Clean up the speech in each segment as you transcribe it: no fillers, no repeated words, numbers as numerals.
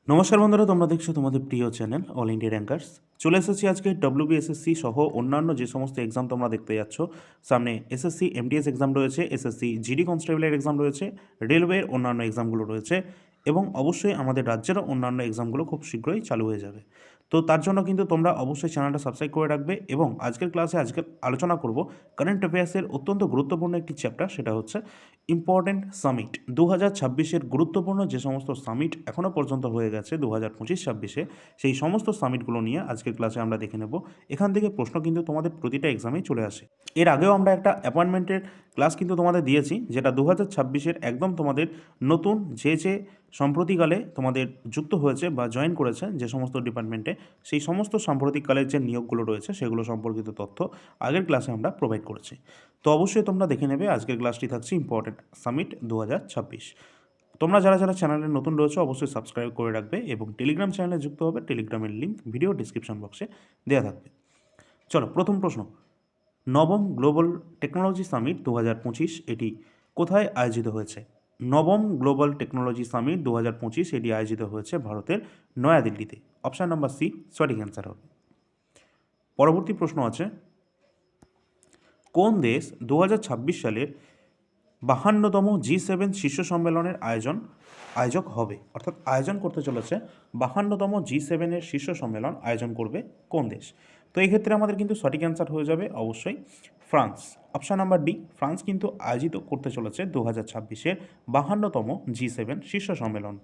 নমস্কার বন্ধুরা, তোমরা দেখছো তোমাদের প্রিয় চ্যানেল অল ইন্ডিয়া র্যাঙ্কার্স। চলে এসেছি আজকে ডব্লিউবিএসএসসি সহ অন্যান্য যে সমস্ত এক্সাম তোমরা দেখতে যাচ্ছ। সামনে এসএসসি এমটিএস এক্সাম রয়েছে, এসএসসি জিডি কনস্টেবলের এক্সাম রয়েছে, রেলওয়ের অন্যান্য এক্সামগুলো রয়েছে এবং অবশ্যই আমাদের রাজ্যেরও অন্যান্য এক্সামগুলো খুব শীঘ্রই চালু হয়ে যাবে। তো তার জন্য কিন্তু তোমরা অবশ্যই চ্যানেলটা সাবস্ক্রাইব করে রাখবে এবং আজকের ক্লাসে আলোচনা করব কারেন্ট অ্যাফেয়ার্সের অত্যন্ত গুরুত্বপূর্ণ একটি চ্যাপ্টার, সেটা হচ্ছে ইম্পর্ট্যান্ট সামিট। 2026-এর গুরুত্বপূর্ণ যে সমস্ত সামিট এখনও পর্যন্ত হয়ে গেছে 2025-26-এ, সেই সমস্ত সামিটগুলো নিয়ে আজকের ক্লাসে আমরা দেখে নেব। এখান থেকে প্রশ্ন কিন্তু তোমাদের প্রতিটা এক্সামেই চলে আসে। এর আগেও আমরা একটা অ্যাপয়েন্টমেন্টের ক্লাস কিন্তু তোমাদের দিয়েছি, যেটা 2026-এর একদম তোমাদের নতুন যে সম্প্রতিকালে তোমাদের যুক্ত হয়েছে বা জয়েন করেছে যে সমস্ত ডিপার্টমেন্টে, সেই সমস্ত সাম্প্রতিককালের যে নিয়োগগুলো রয়েছে সেগুলো সম্পর্কিত তথ্য আগের ক্লাসে আমরা প্রোভাইড করেছি। তো অবশ্যই তোমরা দেখে নেবে। আজকের ক্লাসটি থাকছে ইম্পর্টেন্ট সামিট 2026। তোমরা যারা যারা চ্যানেলে নতুন রয়েছে অবশ্যই সাবস্ক্রাইব করে রাখবে এবং টেলিগ্রাম চ্যানেলে যুক্ত হবে। টেলিগ্রামের লিঙ্ক ভিডিও ডিসক্রিপশন বক্সে দেওয়া থাকবে। চলো, প্রথম প্রশ্ন। নবম গ্লোবাল টেকনোলজি সামিট 2025 এটি কোথায় আয়োজিত হয়েছে? নবম গ্লোবাল টেকনোলজি সামিট 2025 এটি আয়োজিত হয়েছে ভারতের নয়াদিল্লিতে। অপশান নাম্বার সি সঠিক অ্যান্সার হবে। পরবর্তী প্রশ্ন আছে, কোন দেশ 2026 সালের 52তম G7 শীর্ষ সম্মেলনের আয়োজক হবে? অর্থাৎ আয়োজন করতে চলেছে 52তম G7-এর শীর্ষ সম্মেলন আয়োজন করবে কোন দেশ? তো এই ক্ষেত্রে আমাদের কিন্তু সঠিক অ্যান্সার হয়ে যাবে অবশ্যই France. Option number D, France কিন্তু আয়োজিত করতে চলেছে 2026-এর 52তম G7 শীর্ষ সম্মেলন।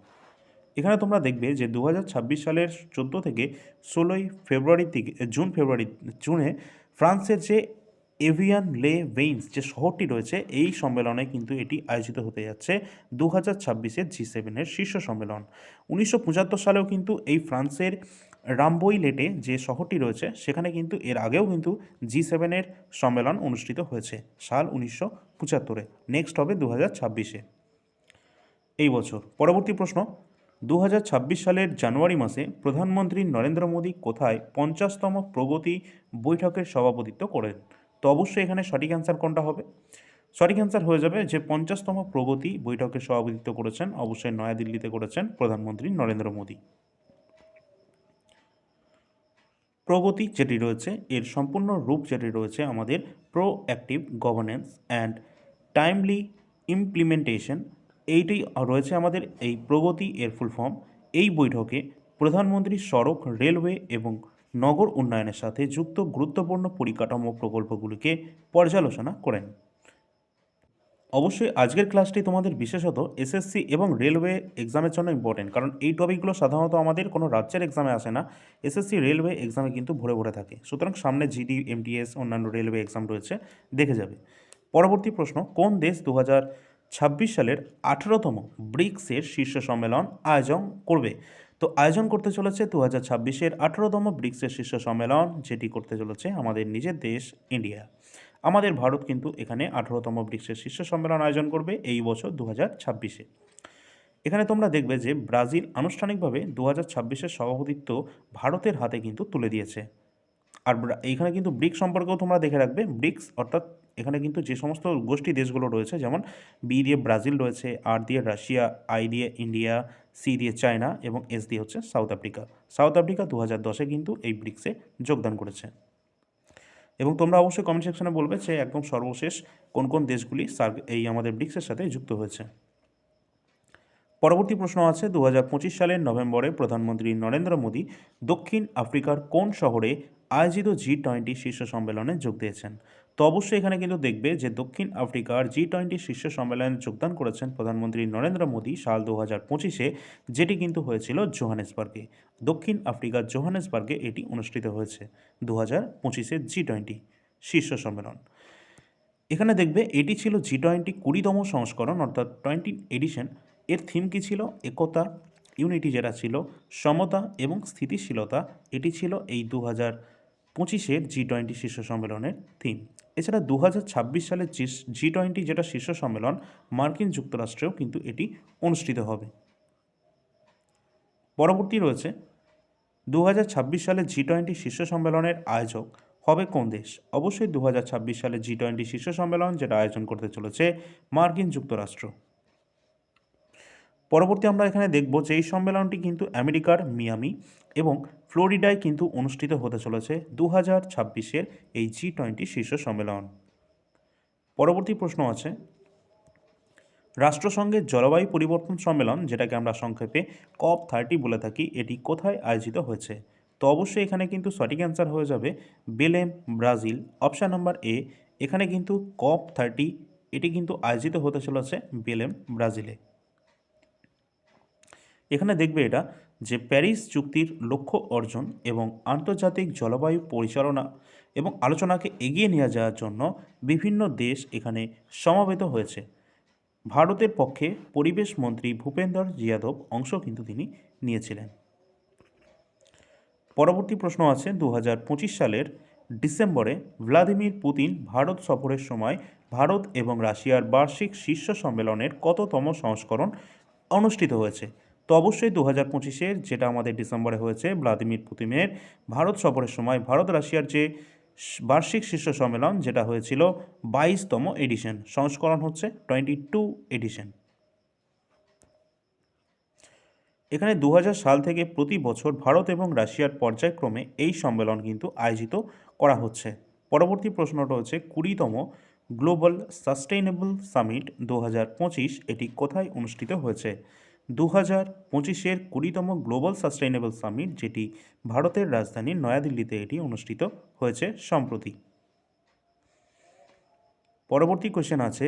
এখানে তোমরা দেখবে যে 2026 সালের 14 থেকে 16 ফেব্রুয়ারি থেকে জুনে ফ্রান্সের যে এভিয়ান লে ভেইন্স যে শহরটি রয়েছে, এই সম্মেলনে কিন্তু এটি আয়োজিত হতে যাচ্ছে 2026-এর G7-এর শীর্ষ সম্মেলন। 1975 সালেও কিন্তু এই ফ্রান্সের রামবইলেটে যে শহরটি রয়েছে সেখানে কিন্তু এর আগেও কিন্তু G7-এর সম্মেলন অনুষ্ঠিত হয়েছে সাল 1975-এ। নেক্সট হবে 2026-এ এই বছর। পরবর্তী প্রশ্ন, 2026 সালের জানুয়ারি মাসে প্রধানমন্ত্রী নরেন্দ্র মোদী কোথায় 50তম প্রগতি বৈঠকের সভাপতিত্ব করেন? তো অবশ্যই এখানে সঠিক অ্যান্সার কোনটা হবে? সঠিক অ্যান্সার হয়ে যাবে যে 50তম প্রগতি বৈঠকের সভাপতিত্ব করেছেন অবশ্যই নয়াদিল্লিতে করেছেন প্রধানমন্ত্রী নরেন্দ্র মোদী। প্রগতি যেটি রয়েছে এর সম্পূর্ণ রূপ যেটি রয়েছে আমাদের proactive governance and timely implementation, এইটি রয়েছে আমাদের এই প্রগতি এর ফুল ফর্ম। এই বৈঠকে প্রধানমন্ত্রী সড়ক, রেলওয়ে এবং নগর উন্নয়নের সাথে যুক্ত গুরুত্বপূর্ণ পরিকাঠামো প্রকল্পগুলিকে পর্যালোচনা করেন। অবশ্যই আজকের ক্লাসটি তোমাদের বিশেষত এসএসসি এবং রেলওয়ে এক্সামের জন্য ইম্পর্টেন্ট, কারণ এই টপিকগুলো সাধারণত আমাদের কোনো রাজ্যের এক্সামে আসে না, এসএসসি রেলওয়ে এক্সামে কিন্তু ভরে ভরে থাকে। সুতরাং সামনে জিডি, এমটিএস, অন্যান্য রেলওয়ে এক্সাম রয়েছে, দেখে যাবে। পরবর্তী প্রশ্ন, কোন দেশ 2026 সালের 18তম ব্রিক্সের শীর্ষ সম্মেলন আয়োজন করবে? তো আয়োজন করতে চলেছে 2026-এর 18তম ব্রিক্সের শীর্ষ সম্মেলন, যেটি করতে চলেছে আমাদের নিজের দেশ ইন্ডিয়া। আমাদের ভারত কিন্তু এখানে 18তম ব্রিক্সের শীর্ষ সম্মেলন আয়োজন করবে এই বছর 2026-এ। এখানে তোমরা দেখবে যে ব্রাজিল আনুষ্ঠানিকভাবে 2026-এর সভাপতিত্ব ভারতের হাতে কিন্তু তুলে দিয়েছে। আর এইখানে কিন্তু ব্রিক্স সম্পর্কেও তোমরা দেখে রাখবে। ব্রিক্স অর্থাৎ এখানে কিন্তু যে সমস্ত গোষ্ঠী দেশগুলো রয়েছে, যেমন বি দিয়ে ব্রাজিল রয়েছে, আর দিয়ে রাশিয়া, আই দিয়ে ইন্ডিয়া, সি দিয়ে চায়না এবং এস দিয়ে হচ্ছে সাউথ আফ্রিকা। সাউথ আফ্রিকা 2010-এ কিন্তু এই ব্রিক্সে যোগদান করেছে। এবং তোমরা অবশ্যই কমেন্ট সেকশনে বলবে যে একদম সর্বশেষ কোন কোন দেশগুলি এই আমাদের ব্রিক্সের সাথে যুক্ত হয়েছে। পরবর্তী প্রশ্ন আছে, 2025 সালের নভেম্বরে প্রধানমন্ত্রী নরেন্দ্র মোদী দক্ষিণ আফ্রিকার কোন শহরে আয়োজিত G20 শীর্ষ সম্মেলনে যোগ দিয়েছেন? তো অবশ্যই এখানে কিন্তু দেখবে যে দক্ষিণ আফ্রিকার G20 শীর্ষ সম্মেলনে যোগদান করেছেন প্রধানমন্ত্রী নরেন্দ্র মোদী সাল 2025-এ, যেটি কিন্তু হয়েছিল জোহানেসবার্গে। দক্ষিণ আফ্রিকার জোহানেসবার্গে এটি অনুষ্ঠিত হয়েছে 2025-এর G20 শীর্ষ সম্মেলন। এখানে দেখবে এটি ছিল G20 20তম সংস্করণ অর্থাৎ 20 এডিশন। এর থিম কী ছিল? একতা, ইউনিটি যেটা ছিল, সমতা এবং স্থিতিশীলতা, এটি ছিল এই 2025-এর G20 শীর্ষ সম্মেলনের থিম। এছাড়া 2026 সালের G20 যেটা শীর্ষ সম্মেলন, মার্কিন যুক্তরাষ্ট্রেও কিন্তু এটি অনুষ্ঠিত হবে। পরবর্তী রয়েছে, 2026 সালে G20 শীর্ষ সম্মেলনের আয়োজক হবে কোন দেশ? অবশ্যই 2026 সালে G20 শীর্ষ সম্মেলন যেটা আয়োজন করতে চলেছে মার্কিন যুক্তরাষ্ট্র। পরবর্তী আমরা এখানে দেখব যে এই সম্মেলনটি কিন্তু আমেরিকার মিয়ামি এবং ফ্লোরিডায় কিন্তু অনুষ্ঠিত হতে চলেছে 2026-এর এই G20 শীর্ষ সম্মেলন। পরবর্তী প্রশ্ন আছে, রাষ্ট্রসংঘের জলবায়ু পরিবর্তন সম্মেলন, যেটাকে আমরা সংক্ষেপে COP30 বলে থাকি, এটি কোথায় আয়োজিত হয়েছে? তো অবশ্যই এখানে কিন্তু সঠিক অ্যান্সার হয়ে যাবে Belém, Brazil. Option number A, এখানে কিন্তু COP30 এটি কিন্তু আয়োজিত হতে চলেছে বেলেম, ব্রাজিলে। এখানে দেখবে এটা যে প্যারিস চুক্তির লক্ষ্য অর্জন এবং আন্তর্জাতিক জলবায়ু পরিচালনা এবং আলোচনাকে এগিয়ে নিয়ে যাওয়ার জন্য বিভিন্ন দেশ এখানে সমবেত হয়েছে। ভারতের পক্ষে পরিবেশ মন্ত্রী ভূপেন্দর যাদব অংশ কিন্তু তিনি নিয়েছিলেন। পরবর্তী প্রশ্ন আছে, 2025 সালের ডিসেম্বরে ভ্লাদিমির পুতিন ভারত সফরের সময় ভারত এবং রাশিয়ার বার্ষিক শীর্ষ সম্মেলনের কততম সংস্করণ অনুষ্ঠিত হয়েছে? তো অবশ্যই 2025-এর, যেটা আমাদের ডিসেম্বরে হয়েছে, ভ্লাদিমির পুতিনের ভারত সফরের সময় ভারত রাশিয়ার যে বার্ষিক শীর্ষ সম্মেলন, যেটা হয়েছিল 22তম এডিশন, সংস্করণ হচ্ছে 22 এডিশন। এখানে 2000 সাল থেকে প্রতি বছর ভারত এবং রাশিয়ার পর্যায়ক্রমে এই সম্মেলন কিন্তু আয়োজিত করা হচ্ছে। পরবর্তী প্রশ্নটা হচ্ছে 20তম গ্লোবাল সাস্টেইনেবল সামিট 2025 এটি কোথায় অনুষ্ঠিত হয়েছে? 2025-এর 20তম গ্লোবাল সাস্টেইনেবল সামিট, যেটি ভারতের রাজধানী নয়াদিল্লিতে এটি অনুষ্ঠিত হয়েছে সম্প্রতি। পরবর্তী কোশ্চেন আছে,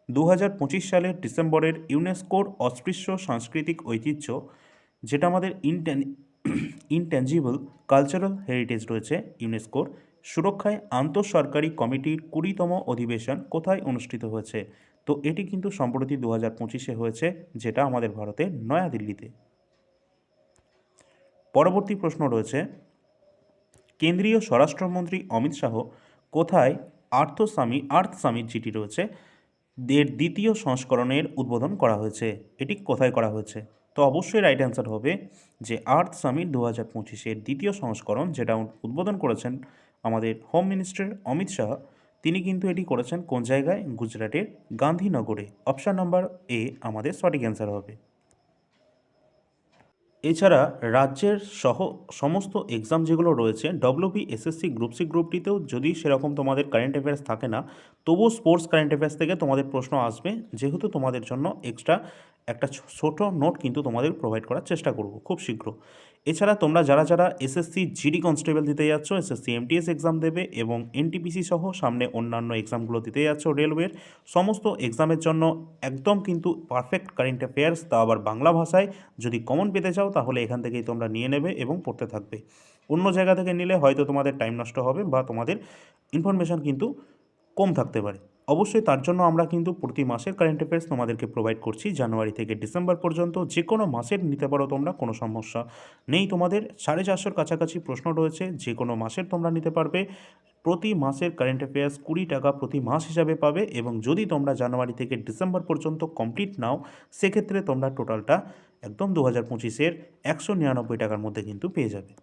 2025 সালের ডিসেম্বরের ইউনেস্কোর অস্পৃশ্য সাংস্কৃতিক ঐতিহ্য, যেটা আমাদের ইনট্যাঞ্জিবল কালচারাল হেরিটেজ রয়েছে ইউনেস্কোর, সুরক্ষায় আন্তঃসরকারি কমিটির 20তম অধিবেশন কোথায় অনুষ্ঠিত হয়েছে? তো এটি কিন্তু সম্প্রতি 2025-এ হয়েছে, যেটা আমাদের ভারতের নয়াদিল্লিতে। পরবর্তী প্রশ্ন রয়েছে, কেন্দ্রীয় স্বরাষ্ট্রমন্ত্রী অমিত শাহ কোথায় আর্থ সামিট যেটি রয়েছে এর দ্বিতীয় সংস্করণের উদ্বোধন করা হয়েছে? এটি কোথায় করা হয়েছে? তো অবশ্যই রাইট অ্যান্সার হবে যে আর্থ সামিট 2025-এর দ্বিতীয় সংস্করণ, যেটা উদ্বোধন করেছেন আমাদের হোম মিনিস্টার অমিত শাহ, তিনি কিন্তু এটি করেছেন কোন জায়গায়? গুজরাটের গান্ধীনগরে। অপশান নাম্বার এ আমাদের সঠিক অ্যান্সার হবে। এছাড়া রাজ্যের সহ সমস্ত এক্সাম যেগুলো রয়েছে, WB, SSC, group C, group ডিতেও যদি সেরকম তোমাদের কারেন্ট অ্যাফেয়ার্স থাকে না, তবুও স্পোর্টস কারেন্ট অ্যাফেয়ার্স থেকে তোমাদের প্রশ্ন আসবে, যেহেতু তোমাদের জন্য এক্সট্রা একটা ছোট নোট কিন্তু তোমাদের প্রোভাইড করার চেষ্টা করব খুব শীঘ্র। এছাড়া তোমরা যারা যারা এসএসসি জিডি কনস্টেবল দিতে যাচ্ছ, এসএসসি এমটিএস এক্সাম দেবে এবং এনটিপিসি সহ সামনে অন্যান্য এক্সামগুলো দিতে যাচ্ছ রেলওয়ের, সমস্ত এক্সামের জন্য একদম কিন্তু পারফেক্ট কারেন্ট অ্যাফেয়ার্স, তা আবার বাংলা ভাষায় যদি কমন পেতে চাও তাহলে এখান থেকেই তোমরা নিয়ে নেবে এবং পড়তে থাকবে। অন্য জায়গা থেকে নিলে হয়তো তোমাদের টাইম নষ্ট হবে বা তোমাদের ইনফরমেশান কিন্তু কম থাকতে পারে। অবশ্যই তার জন্য আমরা কিন্তু প্রতি মাসের কারেন্ট অ্যাফেয়ার্স তোমাদেরকে প্রোভাইড করছি, জানুয়ারি থেকে ডিসেম্বর পর্যন্ত যে কোনো মাসের নিতে পারো তোমরা, কোনো সমস্যা নেই। তোমাদের 450-এর কাছাকাছি প্রশ্ন রয়েছে, যে কোনো মাসের তোমরা নিতে পারবে। প্রতি মাসের কারেন্ট অ্যাফেয়ার্স 20 টাকা প্রতি মাস হিসাবে পাবে, এবং যদি তোমরা জানুয়ারি থেকে ডিসেম্বর পর্যন্ত কমপ্লিট নাও, সেক্ষেত্রে তোমরা টোটালটা একদম 2025-এর 199 টাকার মধ্যে কিন্তু পেয়ে যাবে।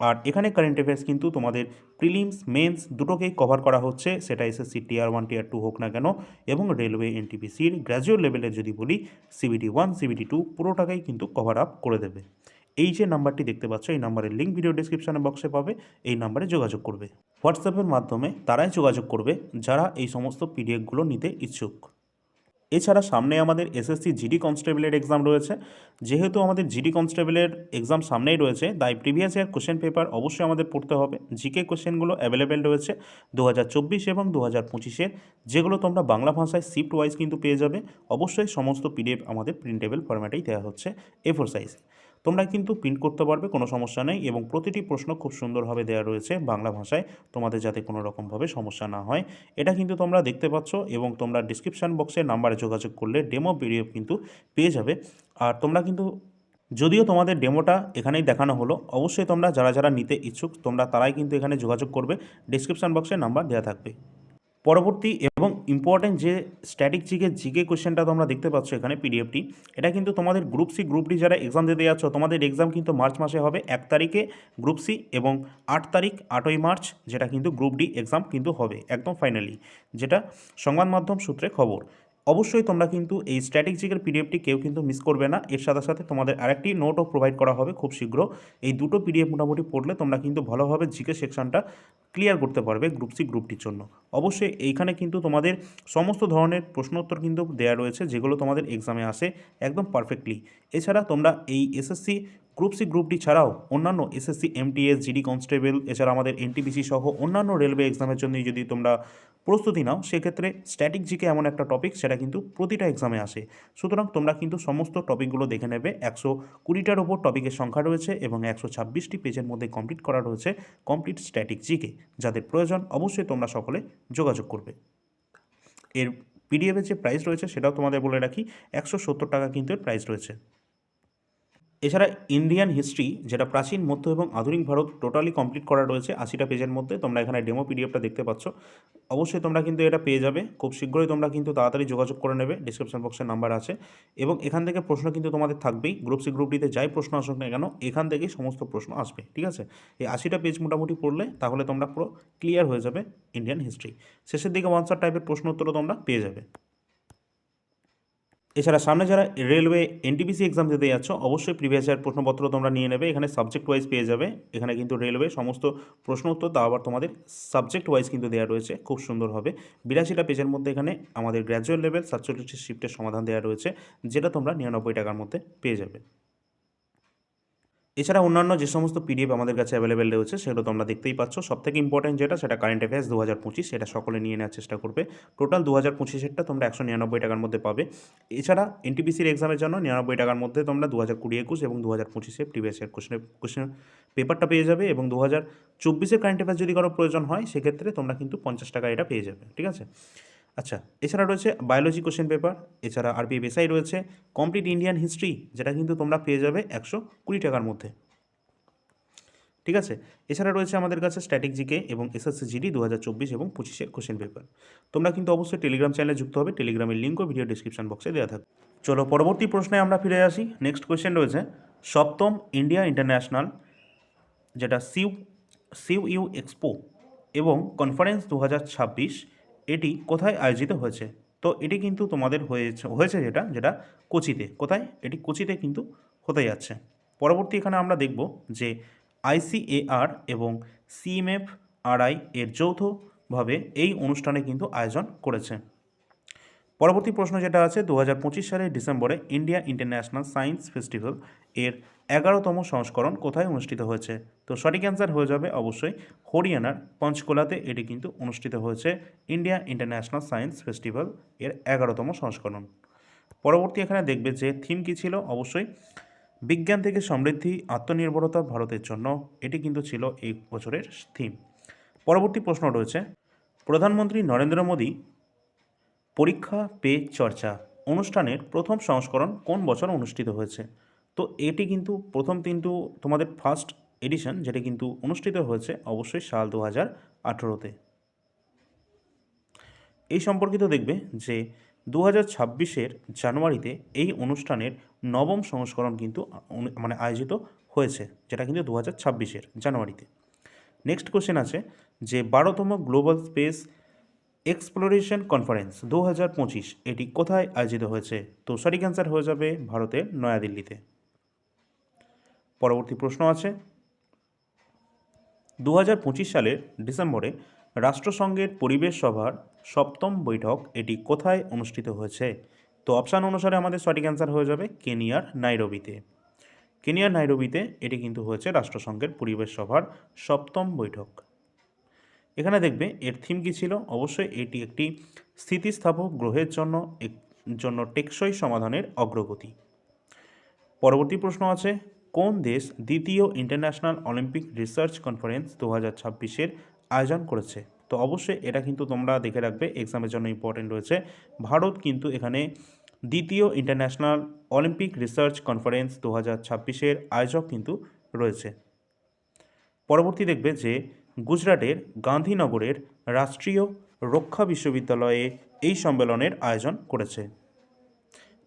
আর এখানে কারেন্ট অ্যাফেয়ার্স কিন্তু তোমাদের প্রিলিমস, মেন্স দুটোকেই কভার করা হচ্ছে, সেটা এসএসসি টিয়ার 1, টিয়ার 2 হোক না কেন, এবং রেলওয়ে, এনটিপিসির গ্র্যাজুয়েট লেভেলের যদি বলি, CBT 1, CBT 2 পুরোটাকেই কিন্তু কভার আপ করে দেবে। এই যে নাম্বারটি দেখতে পাচ্ছ, এই নাম্বারের লিঙ্ক ভিডিও ডিসক্রিপশানে বক্সে পাবে, এই নাম্বারে যোগাযোগ করবে। হোয়াটসঅ্যাপের মাধ্যমে তারাই যোগাযোগ করবে যারা এই সমস্ত পিডিএফগুলো নিতে ইচ্ছুক। এছাড়া সামনে আমাদের এসএসসি জিডি কনস্টেবলের এক্সাম রয়েছে। যেহেতু আমাদের জিডি কনস্টেবলের এক্সাম সামনেই রয়েছে, তাই প্রিভিয়াস ইয়ার কোশ্চেন পেপার অবশ্যই আমাদের পড়তে হবে। জিকে কোশ্চেনগুলো অ্যাভেলেবেল রয়েছে 2024 এবং 2025-এর, যেগুলো তোমরা বাংলা ভাষায় শিফট ওয়াইজ কিন্তু পেয়ে যাবে। অবশ্যই সমস্ত পিডিএফ আমাদের প্রিন্টেবল ফরম্যাটেই দেওয়া হচ্ছে, A4 সাইজে। তোমরা কিন্তু প্রিন্ট করতে পারবে, কোনো সমস্যা নেই, এবং প্রতিটি প্রশ্ন খুব সুন্দরভাবে দেওয়া রয়েছে বাংলা ভাষায়, তোমাদের যাতে কোনো রকমভাবে সমস্যা না হয়। এটা কিন্তু তোমরা দেখতে পাচ্ছ, এবং তোমরা ডিসক্রিপশান বক্সে নাম্বারে যোগাযোগ করলে ডেমো পিডিএফ কিন্তু পেয়ে যাবে। আর তোমরা কিন্তু, যদিও তোমাদের ডেমোটা এখানেই দেখানো হলো, অবশ্যই তোমরা যারা যারা নিতে ইচ্ছুক তোমরা তারাই কিন্তু এখানে যোগাযোগ করবে, ডিসক্রিপশান বক্সে নাম্বার দেওয়া থাকবে। পরবর্তী এবং ইম্পর্ট্যান্ট যে স্ট্যাটিক জিকে কোশ্চেনটা তোমরা দেখতে পাচ্ছ এখানে পিডিএফটি, এটা কিন্তু তোমাদের গ্রুপ সি, গ্রুপ ডি যারা এক্সাম দিতে যাচ্ছ, তোমাদের এক্সাম কিন্তু মার্চ মাসে হবে 1 তারিখে গ্রুপ সি, এবং 8 তারিখ 8ই মার্চ যেটা কিন্তু গ্রুপ ডি এক্সাম কিন্তু হবে একদম ফাইনালি, যেটা সংবাদ মাধ্যম সূত্রে খবর। অবশ্যই তোমরা কিন্তু এই স্ট্যাটিক জিকের পিডিএফটি কেউ কিন্তু মিস করবে না। এর সাথে সাথে তোমাদের আরেকটি নোটও প্রোভাইড করা হবে খুব শীঘ্র। এই দুটো পিডিএফ মোটামুটি পড়লে তোমরা কিন্তু ভালোভাবে জিকে সেকশনটা ক্লিয়ার করতে পারবে গ্রুপ সি গ্রুপটির জন্য। অবশ্যই এইখানে কিন্তু তোমাদের সমস্ত ধরনের প্রশ্নোত্তর কিন্তু দেওয়া রয়েছে, যেগুলো তোমাদের এক্সামে আসে একদম পারফেক্টলি। এছাড়া তোমরা এই এসএসসি গ্রুপ সি গ্রুপটি ছাড়াও অন্যান্য এসএসসি এমটিএস জিডি কনস্টেবল এছাড়া আমাদের এনটিপিসি সহ অন্যান্য রেলওয়ে এক্সামের জন্য যদি তোমরা প্রস্তুতি নাও, সেক্ষেত্রে স্ট্যাটিক জিকে এমন একটা টপিক সেটা কিন্তু প্রতিটা এক্সামে আসে। সুতরাং তোমরা কিন্তু সমস্ত টপিকগুলো দেখে নেবে। 120টার ওপর টপিকের সংখ্যা রয়েছে এবং 126টি পেজের মধ্যে কমপ্লিট করা রয়েছে কমপ্লিট স্ট্যাটিক জিকে। যাদের প্রয়োজন অবশ্যই তোমরা সকলে যোগাযোগ করবে। এর পিডিএফের যে প্রাইস রয়েছে সেটাও তোমাদের বলে রাখি, 170 টাকা কিন্তু এর প্রাইস রয়েছে। এছাড়া ইন্ডিয়ান হিস্ট্রি, যেটা প্রাচীন মধ্য এবং আধুনিক ভারত টোটালি কমপ্লিট করা রয়েছে 80টা পেজের মধ্যে। তোমরা এখানে ডেমো পিডিএফটা দেখতে পাচ্ছ। অবশ্যই তোমরা কিন্তু এটা পেয়ে যাবে খুব শীঘ্রই। তোমরা কিন্তু তাড়াতাড়ি যোগাযোগ করে নেবে, ডিসক্রিপশন বক্সে নাম্বার আছে। এবং এখান থেকে প্রশ্ন কিন্তু তোমাদের থাকবেই। গ্রুপ সি গ্রুপ ডিতে যাই প্রশ্ন আসুক না কেন, এখান থেকেই সমস্ত প্রশ্ন আসবে, ঠিক আছে? এই 80টা পেজ মোটামুটি পড়লে তাহলে তোমরা পুরো ক্লিয়ার হয়ে যাবে ইন্ডিয়ান হিস্ট্রি। শেষের দিকে আনসার টাইপের প্রশ্ন উত্তরও তোমরা পেয়ে যাবে। এছাড়া সামনে যারা রেলওয়ে এনটিপিসি এক্সাম দিতে যাচ্ছ, অবশ্যই প্রিভিয়াস ইয়ার প্রশ্নপত্র তোমরা নিয়ে নেবে। এখানে সাবজেক্ট ওয়াইজ পেয়ে যাবে। এখানে কিন্তু রেলওয়ে সমস্ত প্রশ্ন উত্তর তা আবার তোমাদের সাবজেক্ট ওয়াইজ কিন্তু দেওয়া রয়েছে খুব সুন্দরভাবে। 82টা পেজের মধ্যে এখানে আমাদের গ্র্যাজুয়েট লেভেল 47টি শিফটের সমাধান দেওয়া রয়েছে, যেটা তোমরা 99 টাকার মধ্যে পেয়ে যাবে। এছাড়া অন্যান্য যে সমস্ত পিডিএফ আমাদের কাছে অ্যাভেলেবেল রয়েছে সেগুলো তোমরা দেখতেই পাচ্ছ। সবথেকে ইম্পর্টেন্ট যেটা, সেটা কারেন্ট অ্যাফেয়ার্স 2025, এটা সকলে নিয়ে নেওয়ার চেষ্টা করবে। টোটাল 2025-এরটা তোমরা 199 টাকার মধ্যে পাবে। এছাড়া এনটিপিসির এক্সামের জন্য 99 টাকার মধ্যে তোমরা 2020-21 এবং 2025-এর প্রিভিয়াস ইয়ার কোশ্চেন পেপারটা পেয়ে যাবে। এবং 2024-এর কারেন্ট অ্যাফেয়ার্স যদি কারো প্রয়োজন হয়, সেক্ষেত্রে তোমরা কিন্তু 50 টাকা এটা পেয়ে যাবে, ঠিক আছে? আচ্ছা, এছাড়া রয়েছে বায়োলজি কোশ্চেন পেপার। এছাড়া আরপিএফএসআই রয়েছে, কমপ্লিট ইন্ডিয়ান হিস্ট্রি, যেটা কিন্তু তোমরা পেয়ে যাবে 120 টাকার মধ্যে, ঠিক আছে? এছাড়া রয়েছে আমাদের কাছে স্ট্যাটিক জিকে এবং এসএসসি জিডি 2024 এবং 25-এর কোশ্চেন পেপার। তোমরা কিন্তু অবশ্যই টেলিগ্রাম চ্যানেলে যুক্ত হবে। টেলিগ্রামের লিঙ্কও ভিডিও ডিসক্রিপশন বক্সে দেওয়া থাকবে। চলো পরবর্তী প্রশ্নে আমরা ফিরে আসি। নেক্সট কোশ্চেন রয়েছে সপ্তম ইন্ডিয়া ইন্টারন্যাশনাল, যেটা সিইউ এক্সপো এবং কনফারেন্স 2026, এটি কোথায় আয়োজিত হয়েছে? তো এটি কিন্তু তোমাদের হয়েছে যেটা যেটা কোচিতে। কোথায়? এটি কোচিতে কিন্তু হতে যাচ্ছে। পরবর্তী এখানে আমরা দেখব যে আইসিএআর এবং সিএমএফআরআই এর যৌথভাবে এই অনুষ্ঠানে কিন্তু আয়োজন করেছে। পরবর্তী প্রশ্ন যেটা আছে, 2025 সালের ডিসেম্বরে ইন্ডিয়া ইন্টারন্যাশনাল সায়েন্স ফেস্টিভ্যাল এর 11তম সংস্করণ কোথায় অনুষ্ঠিত হয়েছে? তো সঠিক অ্যান্সার হয়ে যাবে অবশ্যই হরিয়ানার পঞ্চকুলাতে এটি কিন্তু অনুষ্ঠিত হয়েছে। ইন্ডিয়া ইন্টারন্যাশনাল সায়েন্স ফেস্টিভ্যাল এর 11তম সংস্করণ। পরবর্তী এখানে দেখবে যে থিম কী ছিল, অবশ্যই বিজ্ঞান থেকে সমৃদ্ধি, আত্মনির্ভরতা ভারতের জন্য, এটি কিন্তু ছিল এই বছরের থিম। পরবর্তী প্রশ্ন রয়েছে প্রধানমন্ত্রী নরেন্দ্র মোদী পরীক্ষা পে চর্চা অনুষ্ঠানের প্রথম সংস্করণ কোন বছর অনুষ্ঠিত হয়েছে? তো এটি কিন্তু তোমাদের ফার্স্ট এডিশন, যেটি কিন্তু অনুষ্ঠিত হয়েছে অবশ্যই সাল 2018-তে। এই সম্পর্কিত দেখবে যে 2026-এর জানুয়ারিতে এই অনুষ্ঠানের নবম সংস্করণ কিন্তু আয়োজিত হয়েছে, যেটা কিন্তু 2026-এর জানুয়ারিতে। নেক্সট কোশ্চেন আছে যে 12তম গ্লোবাল স্পেস এক্সপ্লোরেশন কনফারেন্স 2025, এটি কোথায় আয়োজিত হয়েছে? তো সঠিক অ্যান্সার হয়ে যাবে ভারতের নয়াদিল্লিতে। পরবর্তী প্রশ্ন আছে 2025 সালের ডিসেম্বরে রাষ্ট্রসংঘের পরিবেশ সভার 7ম বৈঠক এটি কোথায় অনুষ্ঠিত হয়েছে? তো অপশান অনুসারে আমাদের সঠিক অ্যান্সার হয়ে যাবে কেনিয়ার নাইরোবিতে। কেনিয়ার নাইরোবিতে এটি কিন্তু হয়েছে রাষ্ট্রসংঘের পরিবেশ সভার 7ম বৈঠক। এখানে দেখবে এর থিম কী ছিল, অবশ্যই এটি একটি স্থিতিস্থাপক গ্রহের জন্য টেকসই সমাধানের অগ্রগতি। পরবর্তী প্রশ্ন আছে কোন দেশ দ্বিতীয় ইন্টারন্যাশনাল অলিম্পিক রিসার্চ কনফারেন্স 2026-এর আয়োজন করেছে? তো অবশ্যই এটা কিন্তু তোমরা দেখে রাখবে, এক্সামের জন্য ইম্পর্টেন্ট রয়েছে। ভারত কিন্তু এখানে দ্বিতীয় ইন্টারন্যাশনাল অলিম্পিক রিসার্চ কনফারেন্স 2026-এর আয়োজক কিন্তু রয়েছে। পরবর্তী দেখবে যে গুজরাটের গান্ধীনগরের রাষ্ট্রীয় রক্ষা বিশ্ববিদ্যালয়ে এই সম্মেলনের আয়োজন করেছে।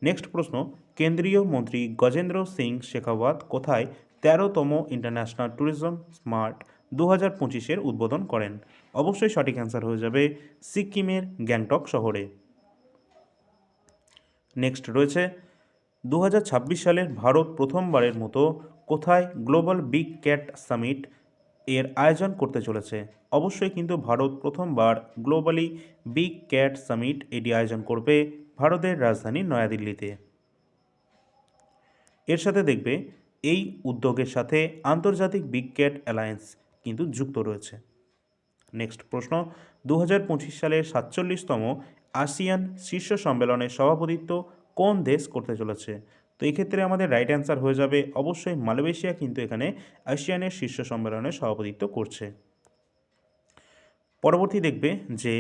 নেক্সট প্রশ্ন কেন্দ্রীয় মন্ত্রী গজেন্দ্র সিং শেখাওয়াত কোথায় 13তম ইন্টারন্যাশনাল ট্যুরিজম স্মার্ট 2025-এর উদ্বোধন করেন? অবশ্যই সঠিক অ্যান্সার হয়ে যাবে সিকিমের গ্যাংটক শহরে। নেক্সট রয়েছে 2026 সালের ভারত প্রথমবারের মতো কোথায় গ্লোবাল বিগ ক্যাট সামিট এর আয়োজন করতে চলেছে। অবশ্যই কিন্তু ভারত প্রথমবার গ্লোবালি বিগ ক্যাট সামিট এটি আয়োজন করবে ভারতের রাজধানী নয়াদিল্লিতে। এর সাথে দেখবে এই উদ্যোগের সাথে আন্তর্জাতিক বিগ ক্যাট অ্যালায়েন্স কিন্তু যুক্ত রয়েছে। নেক্সট প্রশ্ন, 2025 সালের 47তম আসিয়ান শীর্ষ সম্মেলনের সভাপতিত্ব কোন দেশ করতে চলেছে? তো এই ক্ষেত্রে আমাদের রাইট অ্যান্সার হয়ে যাবে অবশ্যই মালয়েশিয়া কিন্তু এখানে আসিয়ানের শীর্ষ সম্মেলনের সভাপতিত্ব করছে। পরবর্তী দেখবে যে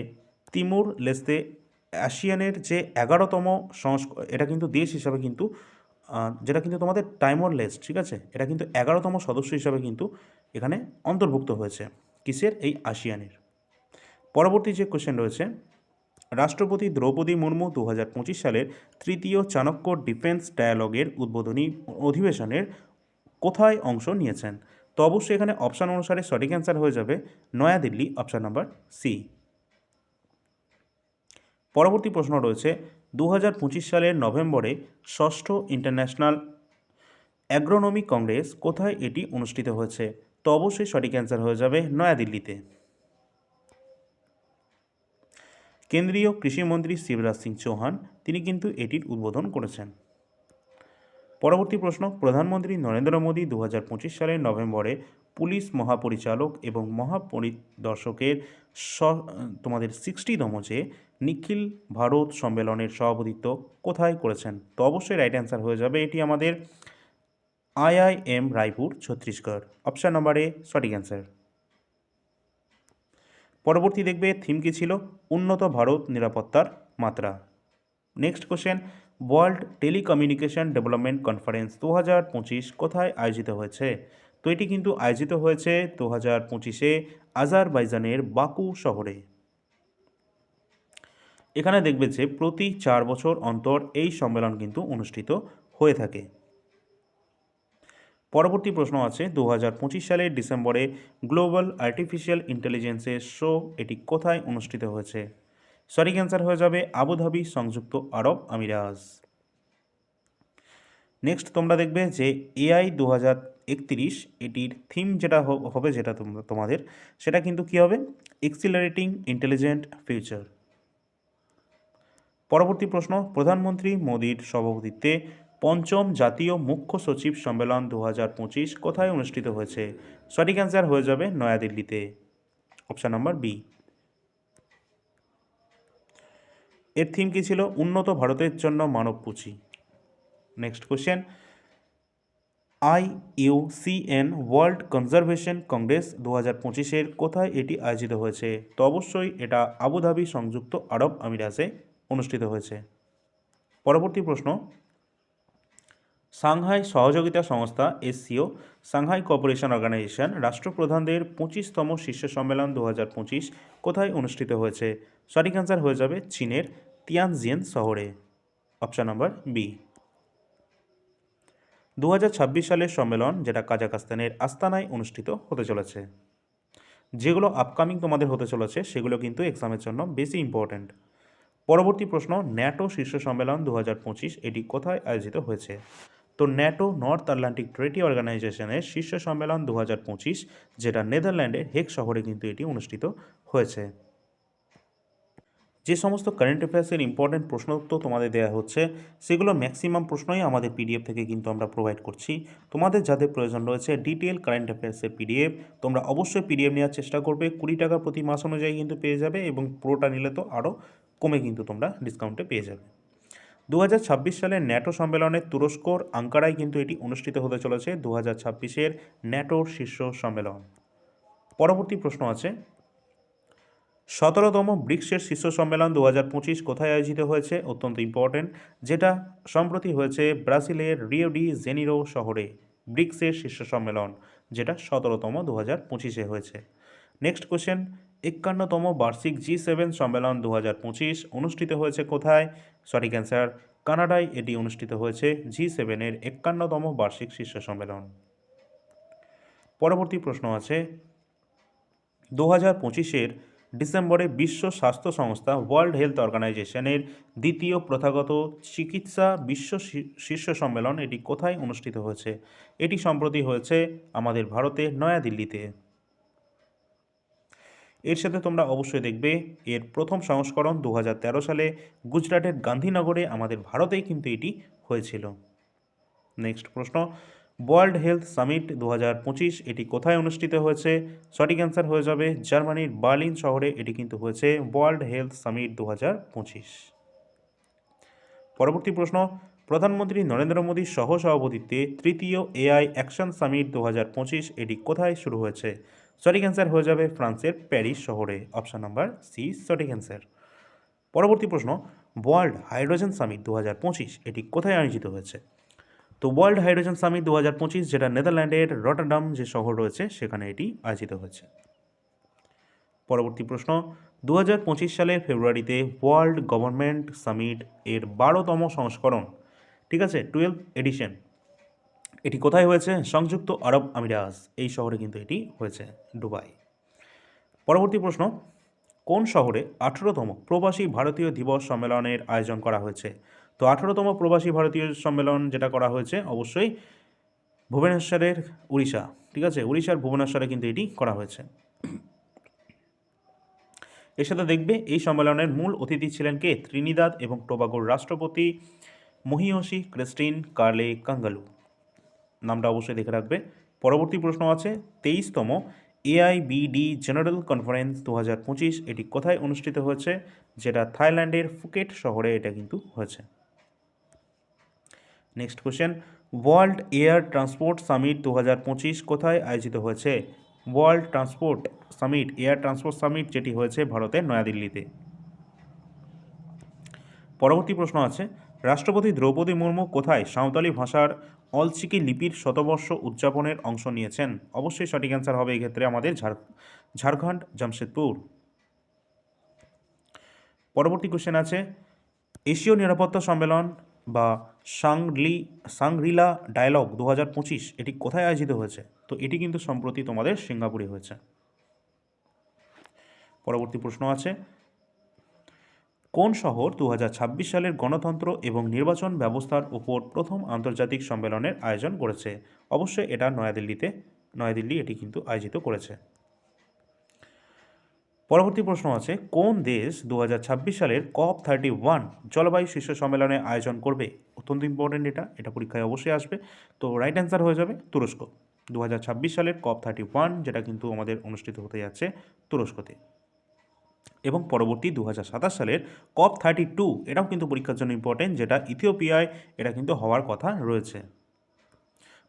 তিমুর লেস্তে আসিয়ানের যে 11তম এটা কিন্তু দেশ হিসাবে কিন্তু যেটা কিন্তু তোমাদের টাইমর লেস্ট, ঠিক আছে, এটা কিন্তু 11তম সদস্য হিসাবে কিন্তু এখানে অন্তর্ভুক্ত হয়েছে কিসের, এই আসিয়ানের। পরবর্তী যে কোশ্চেন রয়েছে, রাষ্ট্রপতি দ্রৌপদী মুর্মু 2025 সালের তৃতীয় চাণক্য ডিফেন্স ডায়ালগের উদ্বোধনী অধিবেশনের কোথায় অংশ নিয়েছেন? তো অবশ্যই এখানে অপশান অনুসারে সঠিক অ্যান্সার হয়ে যাবে নয়াদিল্লি, অপশান নাম্বার সি। পরবর্তী প্রশ্ন রয়েছে 2025 সালের নভেম্বরে ষষ্ঠ ইন্টারন্যাশনাল অ্যাগ্রোনমি কংগ্রেস কোথায় এটি অনুষ্ঠিত হয়েছে? তো অবশ্যই সঠিক অ্যান্সার হয়ে যাবে নয়াদিল্লিতে। কেন্দ্রীয় কৃষিমন্ত্রী শিবরাজ সিং চৌহান তিনি কিন্তু এটির উদ্বোধন করেছেন। পরবর্তী প্রশ্ন, প্রধানমন্ত্রী নরেন্দ্র মোদী 2025 সালের নভেম্বরে পুলিশ মহাপরিচালক এবং মহাপরিদর্শকের তোমাদের 60তম যে নিখিল ভারত সম্মেলনের সভাপতিত্ব কোথায় করেছেন? তো অবশ্যই রাইট অ্যান্সার হয়ে যাবে এটি আমাদের IIM Raipur, Chhattisgarh, option number A সঠিক অ্যান্সার। পরবর্তী দেখবে থিম কী ছিল, উন্নত ভারত নিরাপত্তার মাত্রা। Next question, world telecommunication development conference 2025 কোথায় আয়োজিত হয়েছে? তো এটি কিন্তু আয়োজিত হয়েছে 2025-এ আজারবাইজানের বাকু শহরে। এখানে দেখবে যে প্রতি 4 বছর অন্তর এই সম্মেলন কিন্তু অনুষ্ঠিত হয়ে থাকে। পরবর্তী প্রশ্ন আছে 2025 সালের ডিসেম্বরে গ্লোবাল আর্টিফিশিয়াল ইন্টেলিজেন্সের শো এটি কোথায় অনুষ্ঠিত হয়েছে? সঠিক অ্যান্সার হয়ে যাবে আবুধাবি, সংযুক্ত আরব আমিরাত। নেক্সট তোমরা দেখবে যে AI 2031 এটির থিম যেটা হবে, যেটা তোমাদের সেটা কিন্তু কী হবে, এক্সিলারেটিং ইন্টেলিজেন্ট ফিউচার। পরবর্তী প্রশ্ন, প্রধানমন্ত্রী মোদীর সভাপতিত্বে পঞ্চম জাতীয় মুখ্য সচিব সম্মেলন 2025 কোথায় অনুষ্ঠিত হয়েছে? সঠিক অ্যান্সার হয়ে যাবে নয়াদিল্লিতে, অপশান নাম্বার বি। এর থিম কী ছিল, উন্নত ভারতের জন্য মানব পুঁজি। Next question, IUCN world conservation congress 2025-এর কোথায় এটি আয়োজিত হয়েছে? তো অবশ্যই এটা আবুধাবি, সংযুক্ত আরব আমিরাতে অনুষ্ঠিত হয়েছে। পরবর্তী প্রশ্ন, সাংহাই সহযোগিতা সংস্থা SCO, সাংহাই কোঅপারেশন অর্গানাইজেশন রাষ্ট্রপ্রধানদের 25তম শীর্ষ সম্মেলন 2025 কোথায় অনুষ্ঠিত হয়েছে? সঠিক অ্যান্সার হয়ে যাবে চীনের তিয়ানজিন শহরে, অপশান নাম্বার বি। 2026 সালের সম্মেলন যেটা কাজাখস্তানের আস্তানায় অনুষ্ঠিত হতে চলেছে। যেগুলো আপকামিং তোমাদের হতে চলেছে সেগুলো কিন্তু এক্সামের জন্য বেশি ইম্পর্ট্যান্ট। পরবর্তী প্রশ্ন, ন্যাটো শীর্ষ সম্মেলন 2025 এটি কোথায় আয়োজিত হয়েছে? তো ন্যাটো নর্থ আটলান্টিক ট্রেটি অর্গানাইজেশনের শীর্ষ সম্মেলন 2025 যেটা নেদারল্যান্ডের হেগ শহরে কিন্তু এটি অনুষ্ঠিত হয়েছে। যে সমস্ত কারেন্ট অ্যাফেয়ার্সের ইম্পর্টেন্ট প্রশ্ন উত্তর তোমাদের দেওয়া হচ্ছে সেগুলো ম্যাক্সিমাম প্রশ্নই আমাদের PDF থেকে কিন্তু আমরা প্রোভাইড করছি। তোমাদের যাদের প্রয়োজন রয়েছে ডিটেল কারেন্ট অ্যাফেয়ার্সের PDF, তোমরা অবশ্যই PDF নেওয়ার চেষ্টা করবে। 20 টাকা প্রতি মাস অনুযায়ী কিন্তু পেয়ে যাবে এবং পুরোটা নিলে তো আরও কমে কিন্তু তোমরা ডিসকাউন্টে পেয়ে যাবে। 2026 সালের ন্যাটো সম্মেলনে তুরস্কর আঙ্কারায় কিন্তু এটি অনুষ্ঠিত হতে চলেছে 2026-এর ন্যাটোর শীর্ষ সম্মেলন। পরবর্তী প্রশ্ন আছে 17তম ব্রিক্সের শীর্ষ সম্মেলন 2025 কোথায় আয়োজিত হয়েছে? অত্যন্ত ইম্পর্টেন্ট, যেটা সম্প্রতি হয়েছে ব্রাজিলের রিও ডি জেনিরো শহরে। ব্রিক্সের শীর্ষ সম্মেলন যেটা 17তম 2025-এ হয়েছে। নেক্সট কোশ্চেন, 51তম বার্ষিক G7 সম্মেলন 2025 অনুষ্ঠিত হয়েছে কোথায়? সঠিক অ্যান্সার কানাডায় এটি অনুষ্ঠিত হয়েছে G7-এর 51তম বার্ষিক শীর্ষ সম্মেলন। পরবর্তী প্রশ্ন আছে 2025-এর ডিসেম্বরে বিশ্ব স্বাস্থ্য সংস্থা ওয়ার্ল্ড হেলথ অর্গানাইজেশনের দ্বিতীয় প্রথাগত চিকিৎসা বিশ্ব শীর্ষ সম্মেলন এটি কোথায় অনুষ্ঠিত হয়েছে? এটি সম্প্রতি হয়েছে আমাদের ভারতের নয়াদিল্লিতে। এর সাথে তোমরা অবশ্যই দেখবে এর প্রথম সংস্করণ 2013 সালে গুজরাটের গান্ধীনগরে আমাদের ভারতেই কিন্তু এটি হয়েছিল। নেক্সট প্রশ্ন, ওয়ার্ল্ড হেলথ সামিট 2025 এটি কোথায় অনুষ্ঠিত হয়েছে? সঠিক অ্যান্সার হয়ে যাবে জার্মানির বার্লিন শহরে এটি কিন্তু হয়েছে ওয়ার্ল্ড হেলথ সামিট 2025। পরবর্তী প্রশ্ন, প্রধানমন্ত্রী নরেন্দ্র মোদীর সহ সভাপতিত্বে তৃতীয় এআই অ্যাকশন সামিট 2025 এটি কোথায় শুরু হয়েছে? সঠিক অ্যান্সার হয়ে যাবে ফ্রান্সের প্যারিস শহরে। অপশান নাম্বার সি সঠিক অ্যান্সার। পরবর্তী প্রশ্ন, ওয়ার্ল্ড হাইড্রোজেন সামিট 2025 এটি কোথায় আয়োজিত হয়েছে? তো ওয়ার্ল্ড হাইড্রোজেন সামিট 2025 যেটা নেদারল্যান্ডের রটারডাম যে শহর রয়েছে সেখানে এটি আয়োজিত হয়েছে। পরবর্তী প্রশ্ন, 2025 সালের ফেব্রুয়ারিতে ওয়ার্ল্ড গভর্নমেন্ট সামিট এর 12তম সংস্করণ, ঠিক আছে, 12th এডিশন, এটি কোথায় হয়েছে? সংযুক্ত আরব আমিরাত এই শহরে কিন্তু এটি হয়েছে, দুবাই। পরবর্তী প্রশ্ন, কোন শহরে 18তম প্রবাসী ভারতীয় দিবস সম্মেলনের আয়োজন করা হয়েছে? তো 18তম প্রবাসী ভারতীয় সম্মেলন যেটা করা হয়েছে অবশ্যই ভুবনেশ্বরের উড়িষ্যা, ঠিক আছে, উড়িষ্যার ভুবনেশ্বরে কিন্তু এটি করা হয়েছে। এর সাথে দেখবে এই সম্মেলনের মূল অতিথি ছিলেন কে? ত্রিনিদাদ এবং টোবাগোর রাষ্ট্রপতি মহিয়সী ক্রিস্টিন কার্লে কাঙ্গালু, নামটা অবশ্যই দেখে রাখবে। পরবর্তী প্রশ্ন আছে 23তম এআইবিডি জেনারেল কনফারেন্স 2025 এটি কোথায় অনুষ্ঠিত হয়েছে? যেটা থাইল্যান্ডের ফুকেট শহরে এটা কিন্তু হয়েছে। Next question, world air transport summit 2025 কোথায় আয়োজিত হয়েছে? World transport summit, air transport summit যেটি হয়েছে ভারতের নয়াদিল্লিতে। পরবর্তী প্রশ্ন আছে, রাষ্ট্রপতি দ্রৌপদী মুর্মু কোথায় সাঁওতালি ভাষার অলচিকি লিপির শতবর্ষ উদযাপনের অংশ নিয়েছেন? অবশ্যই সঠিক অ্যান্সার হবে এক্ষেত্রে আমাদের ঝাড়খণ্ড জামশেদপুর। পরবর্তী কোশ্চেন আছে, এশীয় নিরাপত্তা সম্মেলন বা সাংগ্রিলা ডায়ালগ 2025 এটি কোথায় আয়োজিত হয়েছে? তো এটি কিন্তু সম্প্রতি তোমাদের সিঙ্গাপুরে হয়েছে। পরবর্তী প্রশ্ন আছে, কোন শহর 2026 সালের গণতন্ত্র এবং নির্বাচন ব্যবস্থার উপর প্রথম আন্তর্জাতিক সম্মেলনের আয়োজন করেছে? অবশ্যই এটা নয়াদিল্লি এটি কিন্তু আয়োজিত করেছে। পরবর্তী প্রশ্ন আছে, কোন দেশ 2026 সালের COP31 জলবায়ু শীর্ষ সম্মেলনে আয়োজন করবে? অত্যন্ত ইম্পর্টেন্ট, এটা পরীক্ষায় অবশ্যই আসবে। তো রাইট অ্যান্সার হয়ে যাবে তুরস্ক। 2026 সালের COP31 যেটা কিন্তু আমাদের অনুষ্ঠিত হতে যাচ্ছে তুরস্কতে। এবং পরবর্তী 2027 সালের COP32 এটাও কিন্তু পরীক্ষার জন্য ইম্পর্টেন্ট, যেটা ইথিওপিয়ায় এটা কিন্তু হওয়ার কথা রয়েছে।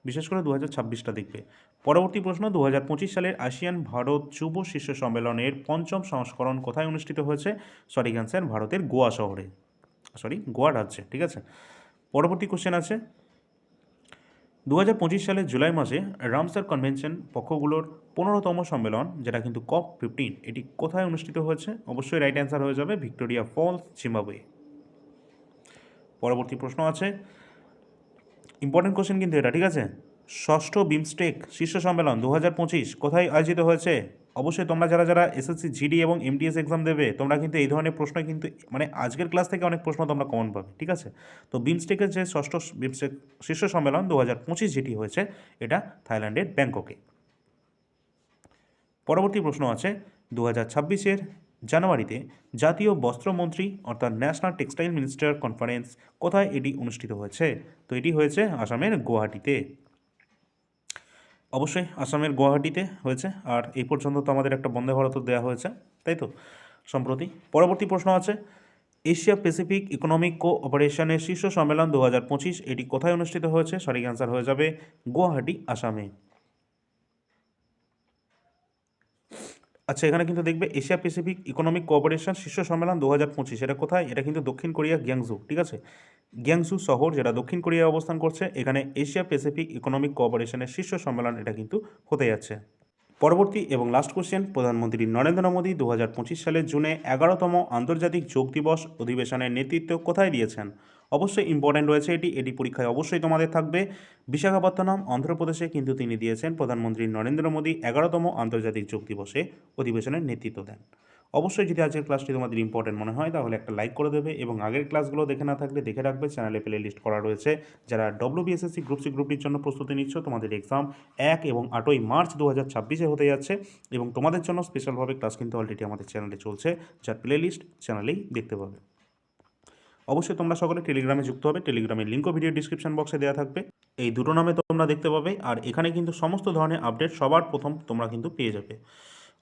বিশেষ করে 2026টা দেখবে। পরবর্তী প্রশ্ন, 2025 সালের আসিয়ান ভারত যুব শীর্ষ সম্মেলনের 5ম সংস্করণ কোথায় অনুষ্ঠিত হয়েছে? সঠিক অ্যান্সার ভারতের গোয়া রাজ্যে, ঠিক আছে। পরবর্তী কোশ্চেন আছে, 2025 সালের জুলাই মাসে রামসার কনভেনশন পক্ষগুলোর 15তম সম্মেলন যেটা কিন্তু COP15 এটি কোথায় অনুষ্ঠিত হয়েছে? অবশ্যই রাইট অ্যান্সার হয়ে যাবে ভিক্টোরিয়া ফলস, জিম্বাবুয়ে। পরবর্তী প্রশ্ন আছে, ইম্পর্টেন্ট কোশ্চেন কিন্তু এটা, ঠিক আছে, ষষ্ঠ বিমস্টেক শীর্ষ সম্মেলন 2025 কোথায় আয়োজিত হয়েছে? অবশ্যই তোমরা যারা এসএসসি জিডি এবং এমটিএস এক্সাম দেবে তোমরা কিন্তু এই ধরনের প্রশ্ন কিন্তু মানে আজকের ক্লাস থেকে অনেক প্রশ্ন তোমরা কমন পাবে, ঠিক আছে। তো বিমস্টেকের যে ষষ্ঠ বিমস্টেক শীর্ষ সম্মেলন 2025 যেটি হয়েছে এটা থাইল্যান্ডের ব্যাংককে। পরবর্তী প্রশ্ন আছে, 2026 জানুয়ারিতে জাতীয় বস্ত্রমন্ত্রী অর্থাৎ ন্যাশনাল টেক্সটাইল মিনিস্টার কনফারেন্স কোথায় এটি অনুষ্ঠিত হয়েছে? তো এটি হয়েছে আসামের গুয়াহাটিতে। অবশ্যই আসামের গুয়াহাটিতে হয়েছে। আর এই পর্যন্ত তো আমাদের একটা বন্দে ভারত দেওয়া হয়েছে, তাই তো, সম্প্রতি। পরবর্তী প্রশ্ন আছে, এশিয়া প্যাসিফিক ইকোনমিক কোঅপারেশনের শীর্ষ সম্মেলন 2025 এটি কোথায় অনুষ্ঠিত হয়েছে? সঠিক অ্যান্সার হয়ে যাবে গুয়াহাটি, আসামে। আচ্ছা, এখানে কিন্তু দেখবে এশিয়া প্যাসিফিক ইকোনমিক কোঅপারেশন শীর্ষ সম্মেলন 2025 এটা কোথায়? এটা কিন্তু দক্ষিণ কোরিয়া গ্যাংজু, ঠিক আছে, গ্যাংজু শহর যেটা দক্ষিণ কোরিয়ায় অবস্থান করছে, এখানে এশিয়া প্যাসিফিক ইকোনমিক কোঅপারেশনের শীর্ষ সম্মেলন এটা কিন্তু হতে যাচ্ছে। পরবর্তী এবং লাস্ট কোশ্চেন, প্রধানমন্ত্রী নরেন্দ্র মোদী 2025 সালের জুনে 11তম আন্তর্জাতিক যোগ দিবস অধিবেশনের নেতৃত্ব কোথায় দিয়েছেন? অবশ্যই ইম্পর্ট্যান্ট রয়েছে এটি পরীক্ষায় অবশ্যই তোমাদের থাকবে। বিশাখাপত্তনম অন্ধ্রপ্রদেশে কিন্তু তিনি দিয়েছেন প্রধানমন্ত্রী নরেন্দ্র মোদী 11তম আন্তর্জাতিক যোগ দিবসে অধিবেশনের নেতৃত্ব দেন। অবশ্যই যদি আজকের ক্লাসটি তোমাদের ইম্পর্টেন্ট মনে হয় তাহলে একটা লাইক করে দেবে এবং আগের ক্লাসগুলো দেখে না থাকলে দেখে রাখবে, চ্যানেলে প্লে লিস্ট করা রয়েছে। যারা ডব্লিউবিএসএসসি গ্রুপ সি গ্রুপটির জন্য প্রস্তুতি নিচ্ছ, তোমাদের এক্সাম 1 এবং 8ই মার্চ 2026 হতে যাচ্ছে এবং তোমাদের জন্য স্পেশালভাবে ক্লাস কিন্তু অলরেডি আমাদের চ্যানেলে চলছে, যার প্লে লিস্ট চ্যানেলেই দেখতে পাবে। অবশ্যই তোমরা সকলে টেলিগ্রামে যুক্ত হবে, টেলিগ্রামের লিঙ্কও ভিডিও ডিসক্রিপশন বক্সে দেওয়া থাকবে। এই দুটো নামে তোমরা দেখতে পাবে আর এখানে কিন্তু সমস্ত ধরনের আপডেট সবার প্রথম তোমরা কিন্তু পেয়ে যাবে।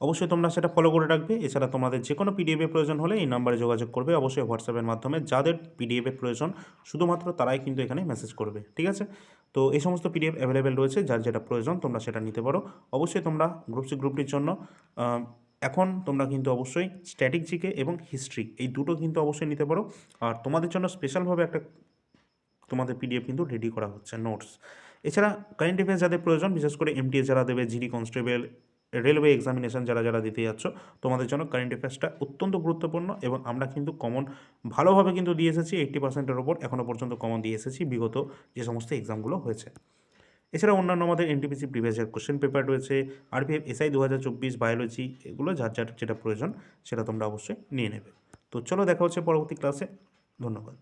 অবশ্যই তোমরা সেটা ফলো করে রাখবে। এছাড়া তোমাদের যে কোনো পিডিএফের প্রয়োজন হলে এই নাম্বারে যোগাযোগ করবে, অবশ্যই হোয়াটসঅ্যাপের মাধ্যমে। যাদের পিডিএফের প্রয়োজন শুধুমাত্র তারাই কিন্তু এখানে মেসেজ করবে, ঠিক আছে? তো এই সমস্ত পিডিএফ অ্যাভেলেবেল রয়েছে, যার যেটা প্রয়োজন তোমরা সেটা নিতে পারো। অবশ্যই তোমরা গ্রুপ সি গ্রুপটির জন্য এখন তোমরা কিন্তু অবশ্যই স্ট্যাটিক জিকে এবং হিস্ট্রি এই দুটো কিন্তু অবশ্যই নিতে পারো। আর তোমাদের জন্য স্পেশালভাবে একটা তোমাদের পিডিএফ কিন্তু রেডি করা হচ্ছে, নোটস। এছাড়া কারেন্ট অ্যাফেয়ার্স যাদের প্রয়োজন, বিশেষ করে এমটিএস যারা দেবে, জিডি কনস্টেবল, রেলওয়ে এক্সামিনেশন যারা দিতে যাচ্ছ, তোমাদের জন্য কারেন্ট অ্যাফেয়ার্সটা অত্যন্ত গুরুত্বপূর্ণ এবং আমরা কিন্তু কমন ভালোভাবে কিন্তু দিয়ে এসেছি 80%-এর ওপর এখনও পর্যন্ত কমন দিয়ে এসেছি বিগত যে সমস্ত এক্সামগুলো হয়েছে। এছাড়া অন্যান্য আমাদের NTPC previous year question paper রয়েছে, আরপিএফ এসআই 2024, বায়োলজি, এগুলো যার যেটা প্রয়োজন সেটা তোমরা অবশ্যই নিয়ে নেবে। তো চলো দেখা হচ্ছে পরবর্তী ক্লাসে। ধন্যবাদ।